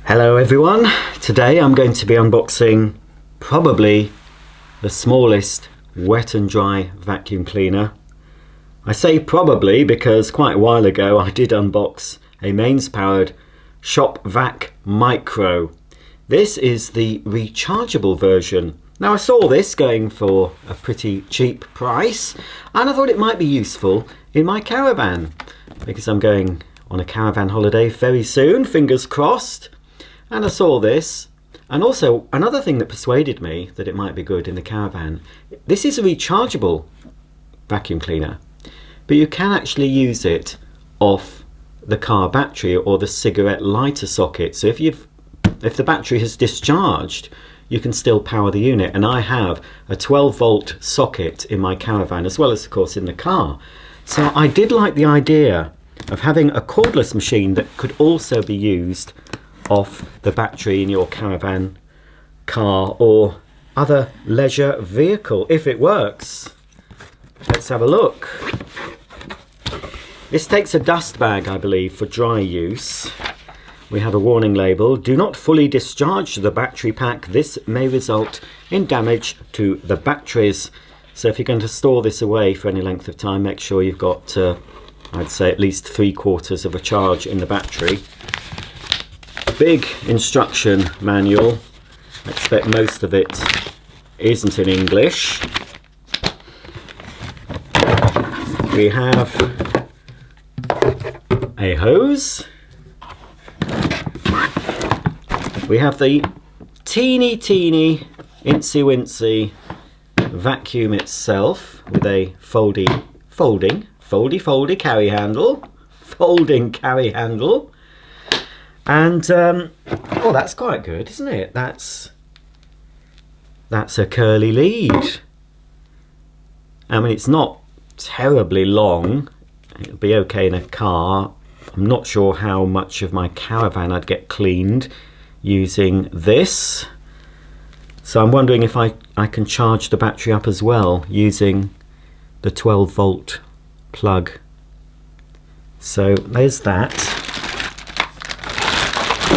Hello everyone, today I'm going to be unboxing probably the smallest wet and dry vacuum cleaner. I say probably because quite a while ago I did unbox a mains powered Shop-Vac Micro. This is the rechargeable version. Now I saw this going for a pretty cheap price and I thought it might be useful in my caravan because I'm going on a caravan holiday very soon, fingers crossed. And I saw this, and also another thing that persuaded me that it might be good in the caravan. This is a rechargeable vacuum cleaner, but you can actually use it off the car battery or the cigarette lighter socket. So if the battery has discharged, you can still power the unit. And I have a 12-volt socket in my caravan, as well as of course in the car. So I did like the idea of having a cordless machine that could also be used off the battery in your caravan, car or other leisure vehicle, if it works. Let's have a look. This takes a dust bag, I believe, for dry use. We have a warning label: do not fully discharge the battery pack, this may result in damage to the batteries. So if you're going to store this away for any length of time, make sure you've got I'd say at least 3/4 of a charge in the battery. Big instruction manual. I expect most of it isn't in English. We have a hose. We have the teeny incy wincy vacuum itself with a folding carry handle. Folding carry handle. And oh, that's quite good, isn't it? That's a curly lead. I mean, it's not terribly long. It'll be okay in a car. I'm not sure how much of my caravan I'd get cleaned using this. So I'm wondering if I can charge the battery up as well using the 12-volt plug. So there's that.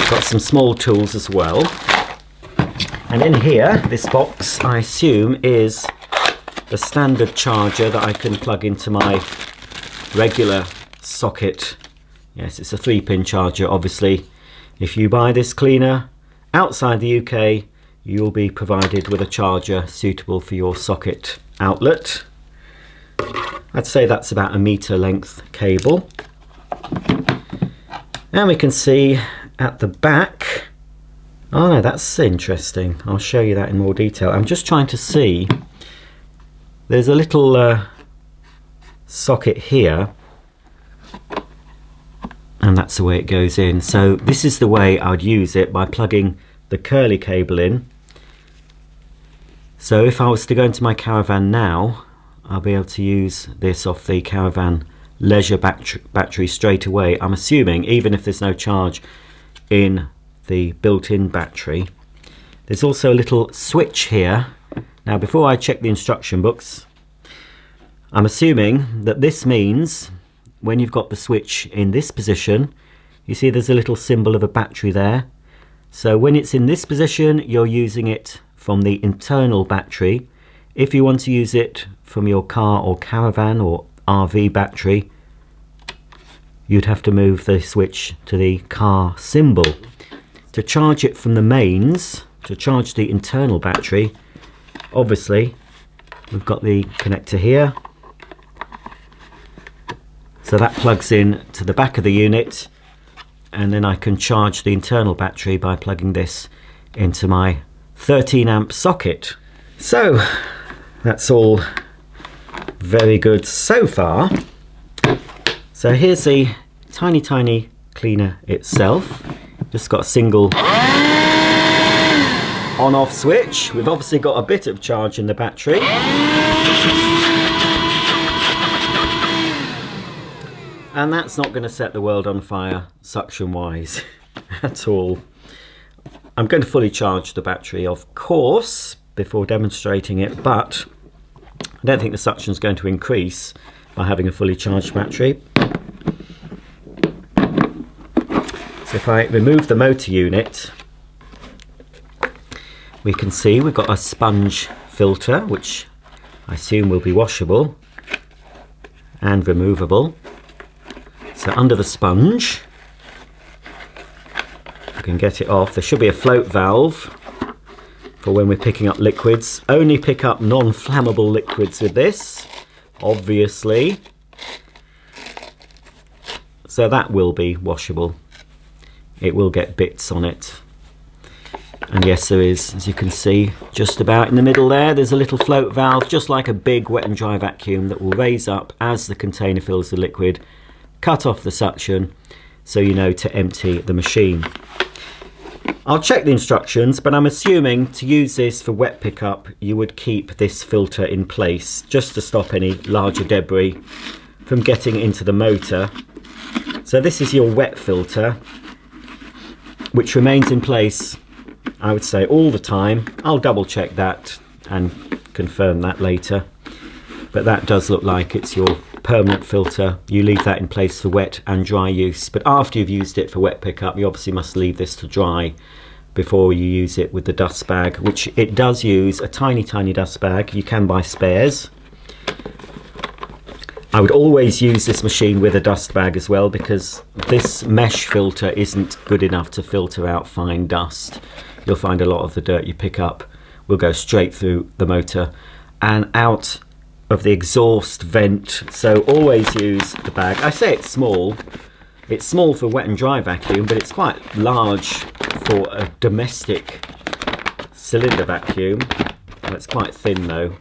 Got some small tools as well, and in here, this box I assume is the standard charger that I can plug into my regular socket. Yes, it's a 3-pin charger. Obviously, if you buy this cleaner outside the UK, you'll be provided with a charger suitable for your socket outlet. I'd say that's about 1 meter length cable, and we can see at the back, oh no, that's interesting. I'll show you that in more detail. I'm just trying to see, there's a little socket here, and that's the way it goes in. So this is the way I would use it, by plugging the curly cable in. So if I was to go into my caravan now, I'll be able to use this off the caravan leisure battery straight away. I'm assuming, even if there's no charge in the built-in battery. There's also a little switch here. Now before I check the instruction books, I'm assuming that this means when you've got the switch in this position, you see there's a little symbol of a battery there. So when it's in this position, you're using it from the internal battery. If you want to use it from your car or caravan or RV battery, you'd have to move the switch to the car symbol. To charge it from the mains, to charge the internal battery, obviously we've got the connector here. So that plugs in to the back of the unit, and then I can charge the internal battery by plugging this into my 13 amp socket. So that's all very good so far. So here's the tiny cleaner itself. Just got a single on-off switch. We've obviously got a bit of charge in the battery. And that's not going to set the world on fire suction-wise at all. I'm going to fully charge the battery, of course, before demonstrating it, but I don't think the suction is going to increase by having a fully charged battery. So if I remove the motor unit, we can see we've got a sponge filter, which I assume will be washable and removable. So under the sponge, you can get it off. There should be a float valve for when we're picking up liquids. Only pick up non-flammable liquids with this, obviously. So that will be washable. It will get bits on it. And yes, there is, as you can see, just about in the middle there, there's a little float valve, just like a big wet and dry vacuum, that will raise up as the container fills with liquid, cut off the suction, so you know to empty the machine. I'll check the instructions, but I'm assuming to use this for wet pickup, you would keep this filter in place, just to stop any larger debris from getting into the motor. So this is your wet filter, which remains in place, I would say, all the time. I'll double check that and confirm that later, but that does look like it's your permanent filter. You leave that in place for wet and dry use, but after you've used it for wet pickup, you obviously must leave this to dry before you use it with the dust bag, which it does use a tiny dust bag. You can buy spares. I would always use this machine with a dust bag as well, because this mesh filter isn't good enough to filter out fine dust. You'll find a lot of the dirt you pick up will go straight through the motor and out of the exhaust vent. So always use the bag. I say it's small. It's small for wet and dry vacuum, but it's quite large for a domestic cylinder vacuum. Well, it's quite thin though.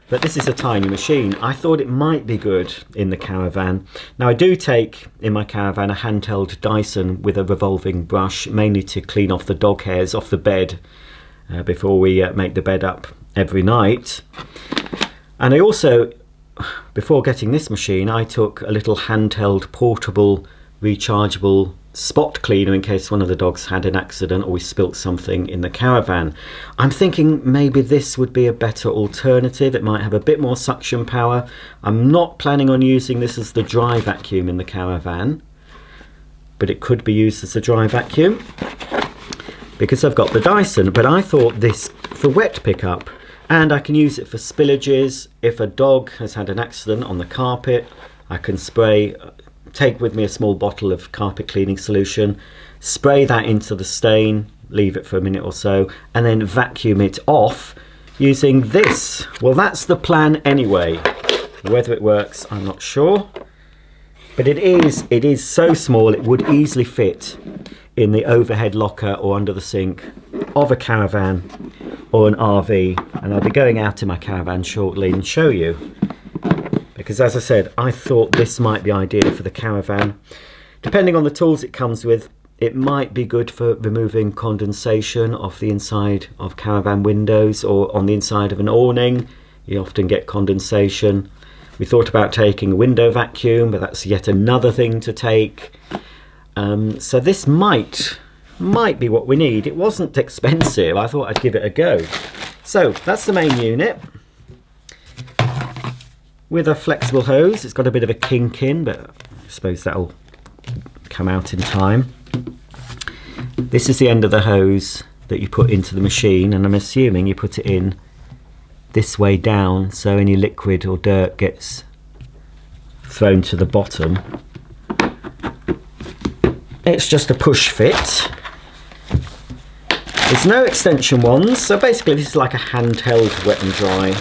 But this is a tiny machine. I thought it might be good in the caravan. Now I do take in my caravan a handheld Dyson with a revolving brush, mainly to clean off the dog hairs off the bed before we make the bed up every night. And I also, before getting this machine, I took a little handheld portable rechargeable spot cleaner in case one of the dogs had an accident or we spilt something in the caravan. I'm thinking maybe this would be a better alternative. It might have a bit more suction power. I'm not planning on using this as the dry vacuum in the caravan, but it could be used as a dry vacuum because I've got the Dyson. But I thought this for wet pickup, and I can use it for spillages. If a dog has had an accident on the carpet, I can spray, take with me a small bottle of carpet cleaning solution, spray that into the stain, leave it for a minute or so, and then vacuum it off using this. Well, that's the plan anyway. Whether it works, I'm not sure. But it is so small, it would easily fit in the overhead locker or under the sink of a caravan or an RV. And I'll be going out in my caravan shortly and show you. Because as I said, I thought this might be ideal for the caravan. Depending on the tools it comes with, it might be good for removing condensation off the inside of caravan windows or on the inside of an awning. You often get condensation. We thought about taking a window vacuum, but that's yet another thing to take. So this might be what we need. It wasn't expensive. I thought I'd give it a go. So that's the main unit. With a flexible hose. It's got a bit of a kink in, but I suppose that'll come out in time. This is the end of the hose that you put into the machine, and I'm assuming you put it in this way down so any liquid or dirt gets thrown to the bottom. It's just a push fit. There's no extension ones, so basically this is like a handheld wet and dry.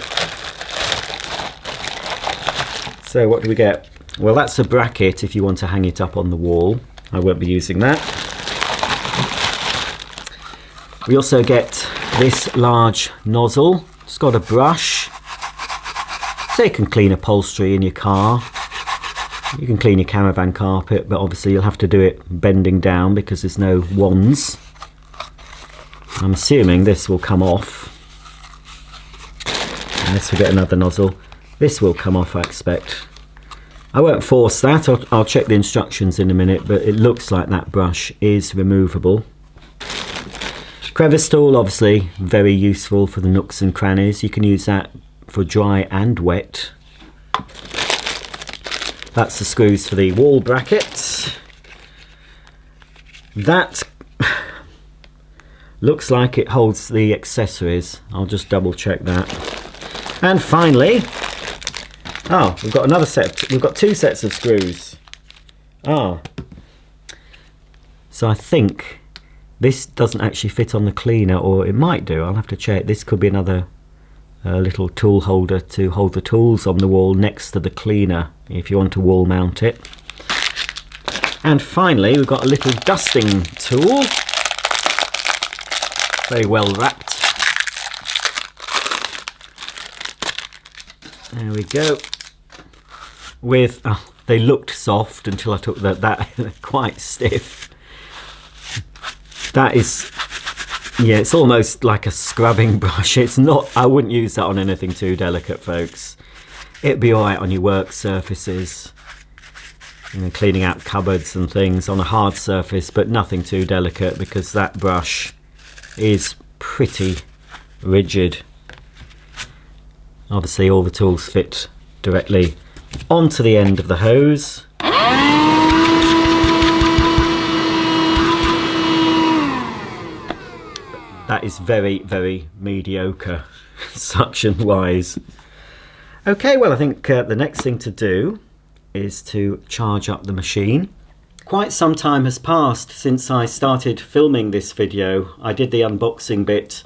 So what do we get? Well, that's a bracket if you want to hang it up on the wall. I won't be using that. We also get this large nozzle. It's got a brush, so you can clean upholstery in your car. You can clean your caravan carpet, but obviously you'll have to do it bending down because there's no wands. I'm assuming this will come off. And this will get another nozzle. This will come off, I expect. I won't force that. I'll check the instructions in a minute, but it looks like that brush is removable. Crevice tool, obviously very useful for the nooks and crannies. You can use that for dry and wet. That's the screws for the wall brackets. That looks like it holds the accessories. I'll just double check that. And finally, oh, we've got another set. We've got two sets of screws. Ah, so I think this doesn't actually fit on the cleaner, or it might do. I'll have to check. This could be another little tool holder to hold the tools on the wall next to the cleaner if you want to wall mount it. And finally, we've got a little dusting tool, very well wrapped. There we go. With, oh, they looked soft until I took that quite stiff. That is, yeah, it's almost like a scrubbing brush. It's not, I wouldn't use that on anything too delicate, folks. It'd be alright on your work surfaces, you know, cleaning out cupboards and things on a hard surface, but nothing too delicate because that brush is pretty rigid. Obviously all the tools fit directly onto the end of the hose. That is very, very mediocre suction wise. Okay, well I think the next thing to do is to charge up the machine. Quite some time has passed since I started filming this video. I did the unboxing bit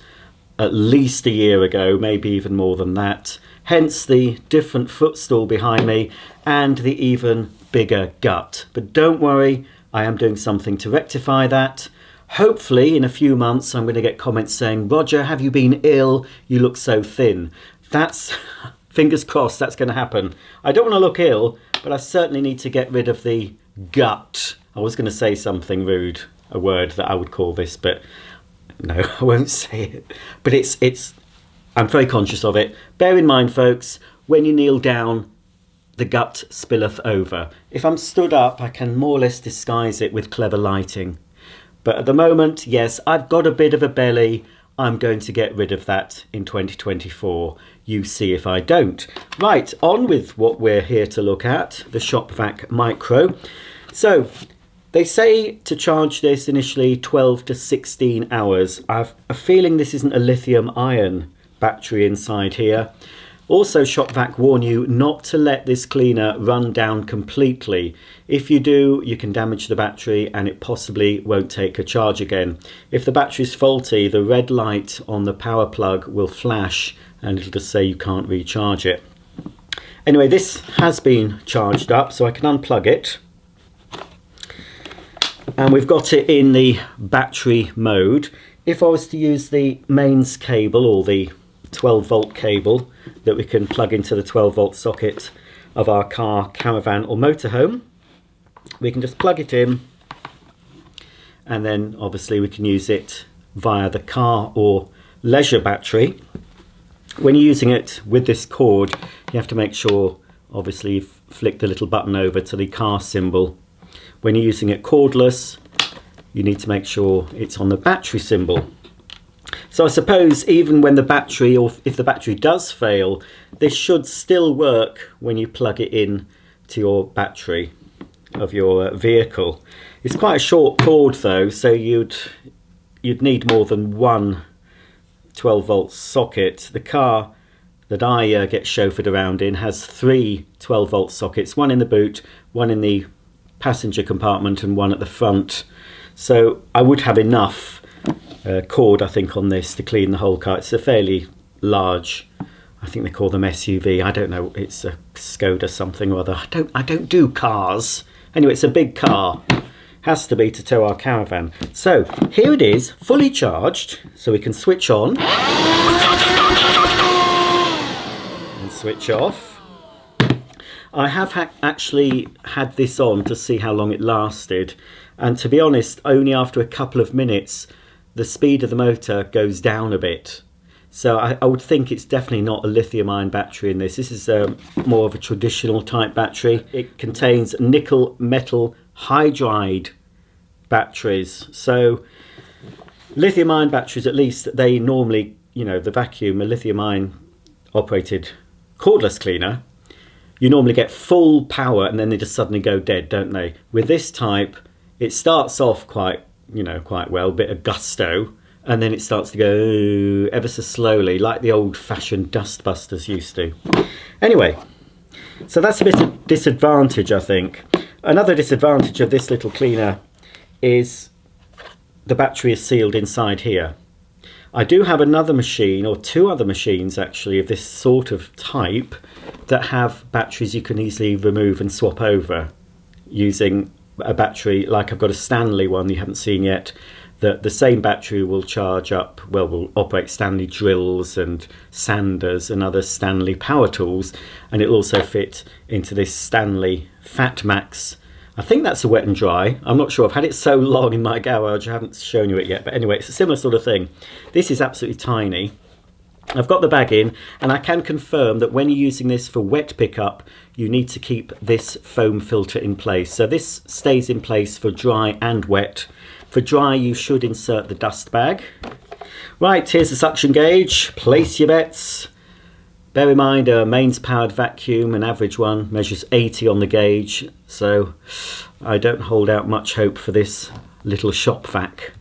at least a year ago, maybe even more than that. Hence the different footstool behind me and the even bigger gut. But don't worry, I am doing something to rectify that. Hopefully in a few months I'm going to get comments saying, Roger, have you been ill? You look so thin. That's, fingers crossed, that's going to happen. I don't want to look ill, but I certainly need to get rid of the gut. I was going to say something rude, a word that I would call this, but no, I won't say it. But it's I'm very conscious of it. Bear in mind, folks, when you kneel down, the gut spilleth over. If I'm stood up, I can more or less disguise it with clever lighting. But at the moment, yes, I've got a bit of a belly. I'm going to get rid of that in 2024. You see if I don't. Right, on with what we're here to look at, the Shop-Vac Micro. So, they say to charge this initially 12 to 16 hours. I've a feeling this isn't a lithium-ion battery inside here. Also, Shop-Vac warn you not to let this cleaner run down completely. If you do, you can damage the battery and it possibly won't take a charge again. If the battery is faulty, the red light on the power plug will flash and it'll just say you can't recharge it. Anyway, this has been charged up, so I can unplug it. And we've got it in the battery mode. If I was to use the mains cable or the 12-volt cable that we can plug into the 12-volt socket of our car, caravan or motorhome, we can just plug it in, and then obviously we can use it via the car or leisure battery. When you're using it with this cord, you have to make sure obviously you've flicked the little button over to the car symbol. When you're using it cordless, you need to make sure it's on the battery symbol. So I suppose even when the battery, or if the battery does fail, this should still work when you plug it in to your battery of your vehicle. It's quite a short cord though, so you'd need more than one 12-volt socket. The car that I get chauffeured around in has 3 12-volt sockets, one in the boot, one in the passenger compartment and one at the front. So I would have enough cord, I think, on this to clean the whole car. It's a fairly large, I think they call them SUV. I don't know, it's a Skoda something or other. I don't do cars. Anyway, it's a big car. Has to be to tow our caravan. So here it is, fully charged, so we can switch on and switch off. I have actually had this on to see how long it lasted, and to be honest, only after a couple of minutes the speed of the motor goes down a bit. So I would think it's definitely not a lithium-ion battery in this. This is more of a traditional type battery. It contains nickel metal hydride batteries. So lithium-ion batteries, at least, they normally, you know, the vacuum, a lithium-ion operated cordless cleaner, you normally get full power and then they just suddenly go dead, don't they? With this type, it starts off quite you know, quite well, bit of gusto, and then it starts to go ever so slowly, like the old-fashioned dustbusters used to. Anyway, so that's a bit of disadvantage, I think. Another disadvantage of this little cleaner is the battery is sealed inside here. I do have another machine, or two other machines actually, of this sort of type that have batteries you can easily remove and swap over using a battery, like I've got a Stanley one you haven't seen yet, that the same battery will charge up, well, will operate Stanley drills and sanders and other Stanley power tools, and it'll also fit into this Stanley Fat Max. I think that's a wet and dry. I'm not sure. I've had it so long in my garage I haven't shown you it yet. But anyway, it's a similar sort of thing. This is absolutely tiny. I've got the bag in, and I can confirm that when you're using this for wet pickup, you need to keep this foam filter in place. So this stays in place for dry and wet. For dry, you should insert the dust bag. Right, here's the suction gauge. Place your bets. Bear in mind, a mains powered vacuum, an average one, measures 80 on the gauge, so I don't hold out much hope for this little Shop-Vac.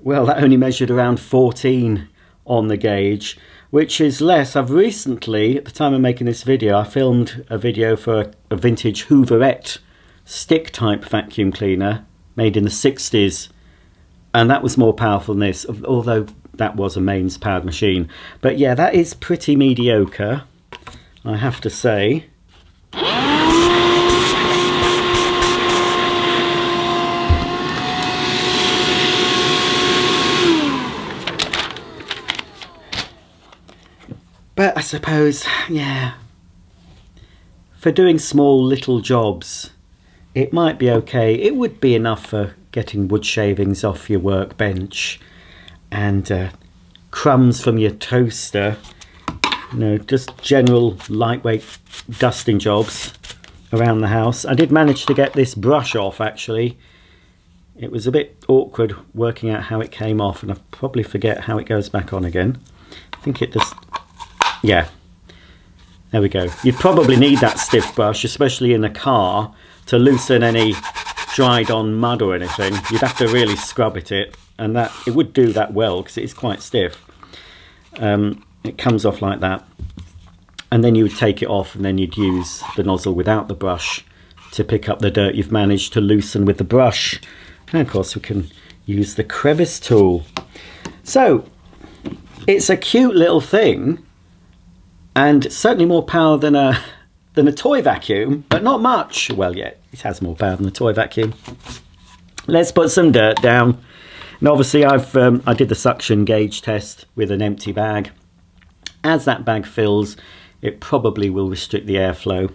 Well, that only measured around 14 on the gauge, which is less. I've recently, at the time of making this video, I filmed a video for a vintage Hooverette stick type vacuum cleaner made in the 60s, and that was more powerful than this, although that was a mains powered machine. But yeah, that is pretty mediocre, I have to say. But I suppose, yeah, for doing small little jobs, it might be okay. It would be enough for getting wood shavings off your workbench and crumbs from your toaster. You know, just general lightweight dusting jobs around the house. I did manage to get this brush off, actually. It was a bit awkward working out how it came off, and I probably forget how it goes back on again. I think it just, yeah, there we go. You'd probably need that stiff brush, especially in a car, to loosen any dried on mud or anything. You'd have to really scrub it, and that it would do that well because it is quite stiff. It comes off like that, and then you would take it off, and then you'd use the nozzle without the brush to pick up the dirt you've managed to loosen with the brush. And of course we can use the crevice tool. So it's a cute little thing, and certainly more power than a toy vacuum, but not much. Well, yeah, it has more power than a toy vacuum. Let's put some dirt down. And obviously I did the suction gauge test with an empty bag. As that bag fills, it probably will restrict the airflow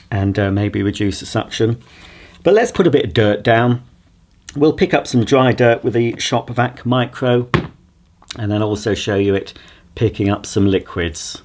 and maybe reduce the suction. But let's put a bit of dirt down. We'll pick up some dry dirt with the Shop-Vac Micro, and then also show you it picking up some liquids.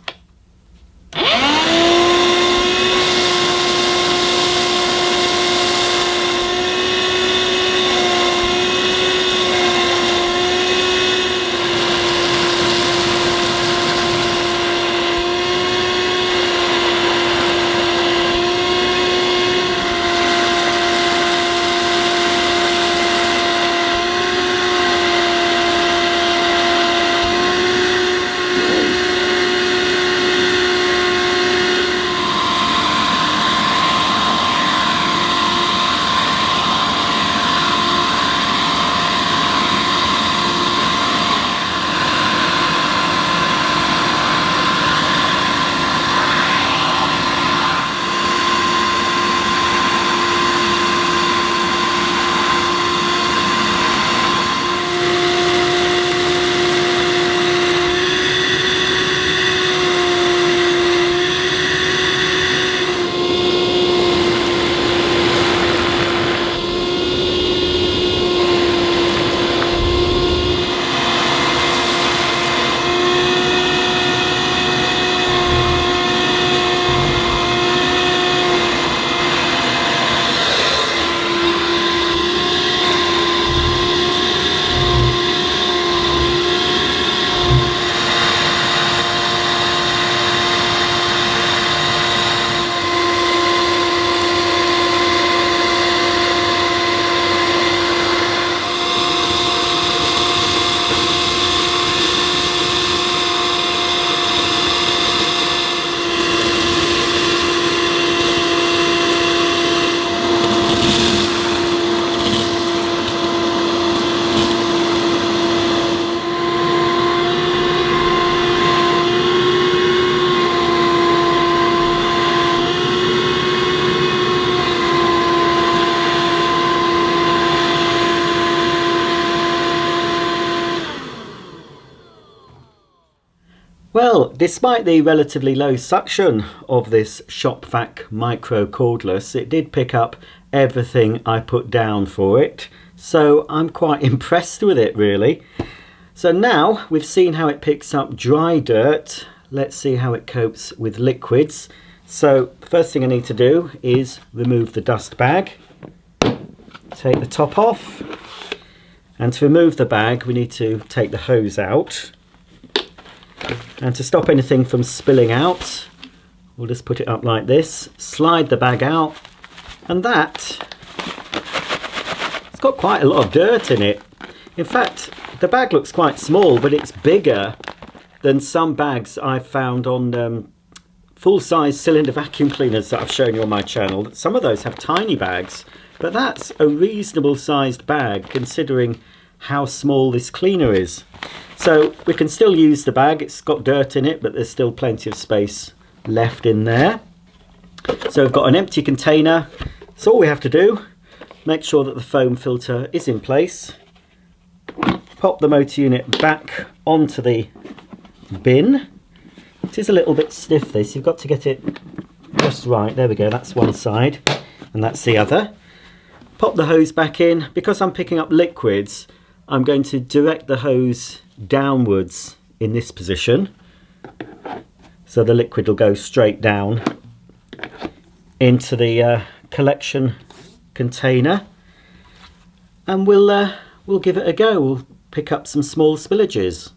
Well, despite the relatively low suction of this Shop-Vac Micro cordless, it did pick up everything I put down for it. So I'm quite impressed with it, really. So now we've seen how it picks up dry dirt. Let's see how it copes with liquids. So the first thing I need to do is remove the dust bag. Take the top off. And to remove the bag, we need to take the hose out. And to stop anything from spilling out, we'll just put it up like this, slide the bag out, and it's got quite a lot of dirt in it. In fact, the bag looks quite small, but it's bigger than some bags I've found on full-size cylinder vacuum cleaners that I've shown you on my channel. Some of those have tiny bags, but that's a reasonable sized bag considering how small this cleaner is. So we can still use the bag. It's got dirt in it, but there's still plenty of space left in there. So we've got an empty container. So all we have to do, make sure that the foam filter is in place. Pop the motor unit back onto the bin. It is a little bit stiff, this. You've got to get it just right. There we go. That's one side and that's the other. Pop the hose back in. Because I'm picking up liquids, I'm going to direct the hose downwards in this position, so the liquid will go straight down into the collection container, and we'll give it a go. We'll pick up some small spillages.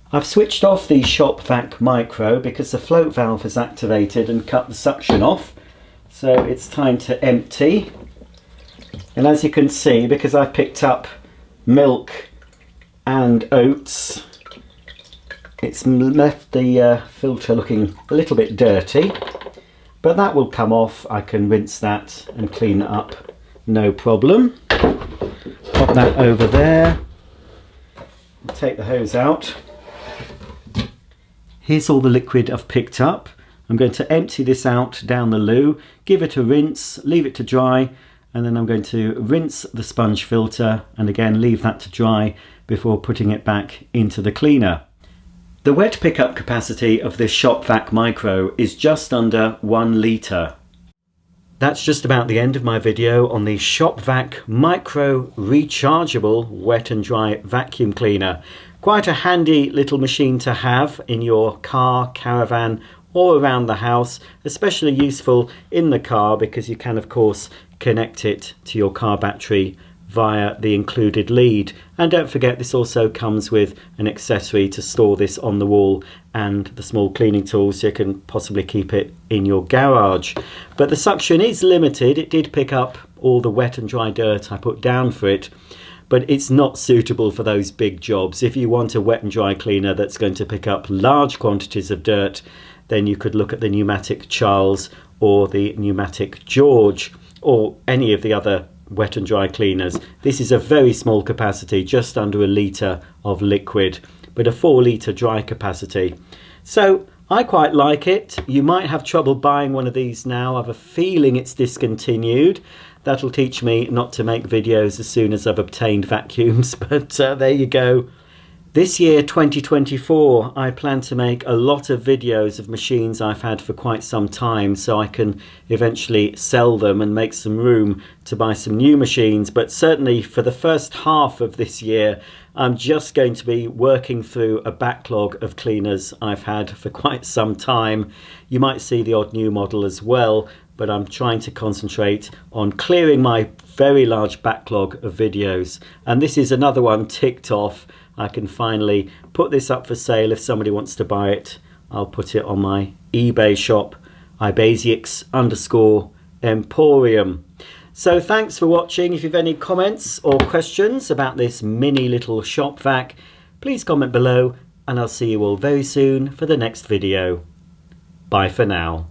I've switched off the Shop-Vac Micro because the float valve has activated and cut the suction off. So it's time to empty. And as you can see, because I picked up milk and oats, it's left the filter looking a little bit dirty. But that will come off. I can rinse that and clean it up, no problem. Pop that over there. Take the hose out. Here's all the liquid I've picked up. I'm going to empty this out down the loo, give it a rinse, leave it to dry, and then I'm going to rinse the sponge filter and again leave that to dry before putting it back into the cleaner. The wet pickup capacity of this Shop-Vac Micro is just under 1 litre. That's just about the end of my video on the Shop-Vac Micro Rechargeable Wet and Dry Vacuum Cleaner. Quite a handy little machine to have in your car, caravan or around the house, especially useful in the car because you can of course connect it to your car battery via the included lead. And don't forget, this also comes with an accessory to store this on the wall and the small cleaning tools, so you can possibly keep it in your garage. But the suction is limited. It did pick up all the wet and dry dirt I put down for it, but it's not suitable for those big jobs. If you want a wet and dry cleaner that's going to pick up large quantities of dirt, then you could look at the pneumatic Charles or the pneumatic George or any of the other wet and dry cleaners. This is a very small capacity, just under 1 litre of liquid, but a 4 litre dry capacity. So I quite like it. You might have trouble buying one of these now. I have a feeling it's discontinued. That'll teach me not to make videos as soon as I've obtained vacuums, but there you go. This year, 2024, I plan to make a lot of videos of machines I've had for quite some time, so I can eventually sell them and make some room to buy some new machines. But certainly for the first half of this year, I'm just going to be working through a backlog of cleaners I've had for quite some time. You might see the odd new model as well, but I'm trying to concentrate on clearing my very large backlog of videos. And this is another one ticked off. I can finally put this up for sale if somebody wants to buy it. I'll put it on my eBay shop, ibasics_emporium. So thanks for watching. If you have any comments or questions about this mini little shop vac, please comment below, and I'll see you all very soon for the next video. Bye for now.